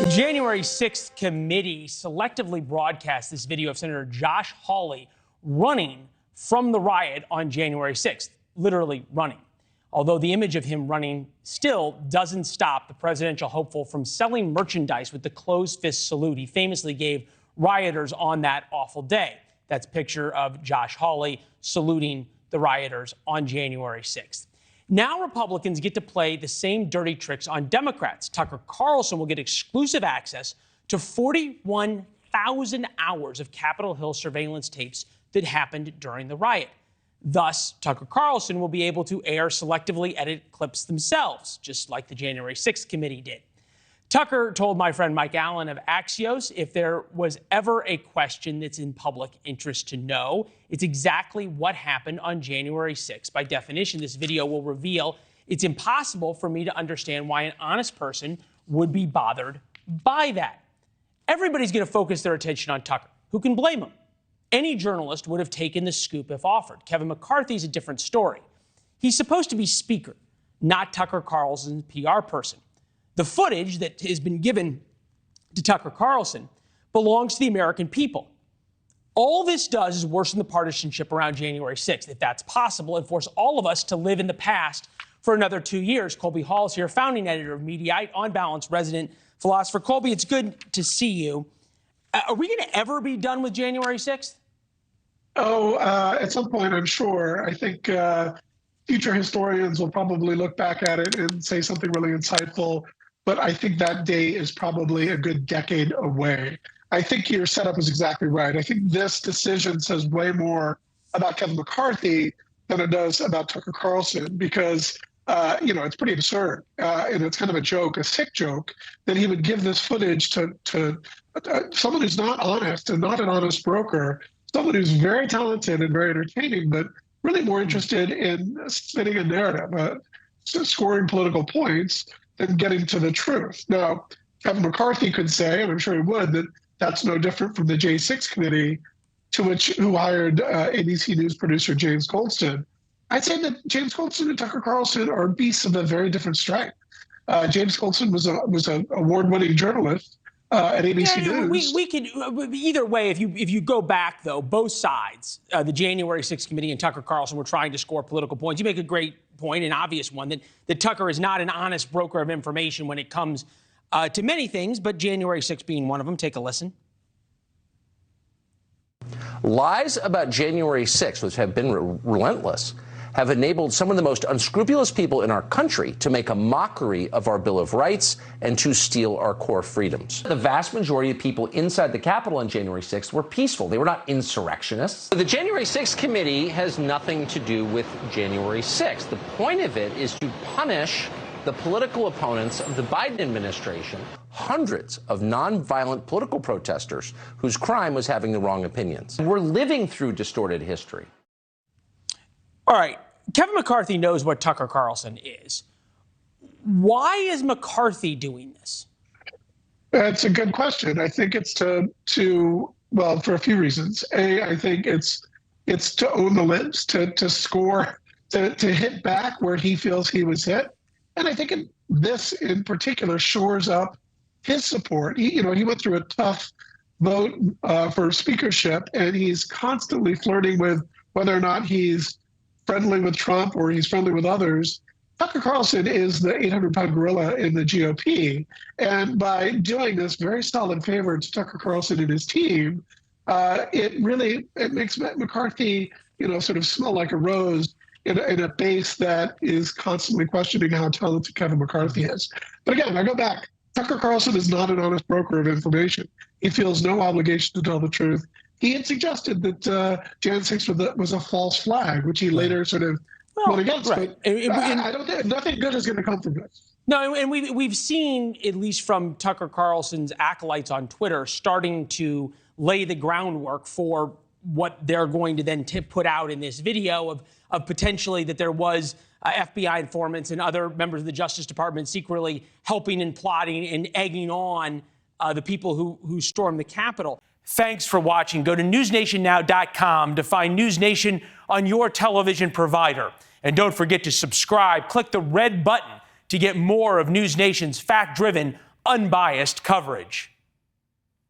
The January 6th committee selectively broadcast this video of Senator Josh Hawley running from the riot on January 6th, literally running. Although the image of him running still doesn't stop the presidential hopeful from selling merchandise with the closed fist salute he famously gave rioters on that awful day. That's a picture of Josh Hawley saluting the rioters on January 6th. Now Republicans get to play the same dirty tricks on Democrats. Tucker Carlson will get exclusive access to 41,000 hours of Capitol Hill surveillance tapes that happened during the riot. Thus, Tucker Carlson will be able to air selectively edited clips themselves, just like the January 6th committee did. Tucker told my friend Mike Allen of Axios, if there was ever a question that's in public interest to know, it's exactly what happened on January 6th. By definition, this video will reveal it's impossible for me to understand why an honest person would be bothered by that. Everybody's going to focus their attention on Tucker. Who can blame him? Any journalist would have taken the scoop if offered. Kevin McCarthy's a different story. He's supposed to be speaker, not Tucker Carlson's PR person. The footage that has been given to Tucker Carlson belongs to the American people. All this does is worsen the partisanship around January 6th, if that's possible, and force all of us to live in the past for another 2 years. Colby Hall is here, founding editor of Mediaite, on balance, resident philosopher. Colby, it's good to see you. Are we going to ever be done with January 6th? At some point, I'm sure. I think future historians will probably look back at it and say something really insightful. But I think that day is probably a good decade away. I think your setup is exactly right. I think this decision says way more about Kevin McCarthy than it does about Tucker Carlson, because it's pretty absurd, and it's kind of a joke, a sick joke, that he would give this footage to someone who's not honest and not an honest broker, someone who's very talented and very entertaining, but really more interested in spinning a narrative, scoring political points, than getting to the truth. Now, Kevin McCarthy could say, and I'm sure he would, that that's no different from the J6 committee, who hired ABC News producer James Goldston. I'd say that James Goldston and Tucker Carlson are beasts of a very different stripe. James Goldston was an award-winning journalist at ABC News. We could either way. If you go back, though, both sides, the January 6th committee and Tucker Carlson were trying to score political points. You make a great point, an obvious one, that Tucker is not an honest broker of information when it comes to many things, but January 6th being one of them. Take a listen. Lies about January 6th, which have been relentless, have enabled some of the most unscrupulous people in our country to make a mockery of our Bill of Rights and to steal our core freedoms. The vast majority of people inside the Capitol on January 6th were peaceful. They were not insurrectionists. The January 6th committee has nothing to do with January 6th. The point of it is to punish the political opponents of the Biden administration, hundreds of nonviolent political protesters whose crime was having the wrong opinions. We're living through distorted history. All right. Kevin McCarthy knows what Tucker Carlson is. Why is McCarthy doing this? That's a good question. I think it's well, for a few reasons. I think it's to own the libs, to score, to hit back where he feels he was hit. And I think this in particular shores up his support. He went through a tough vote for speakership, and he's constantly flirting with whether or not he's friendly with Trump or he's friendly with others. Tucker Carlson is the 800-pound gorilla in the GOP. And by doing this very solid favor to Tucker Carlson and his team, it makes McCarthy, sort of smell like a rose in a base that is constantly questioning how talented Kevin McCarthy is. But again, I go back. Tucker Carlson is not an honest broker of information. He feels no obligation to tell the truth. He had suggested that Jan 6th was a false flag, which he later sort of went against. Right. But I don't think nothing good is going to come from this. No, and we've seen, at least from Tucker Carlson's acolytes on Twitter, starting to lay the groundwork for what they're going to then put out in this video of potentially that there was FBI informants and other members of the Justice Department secretly helping and plotting and egging on the people who stormed the Capitol. Thanks for watching. Go to newsnationnow.com to find News Nation on your television provider. And don't forget to subscribe. Click the red button to get more of News Nation's fact-driven, unbiased coverage.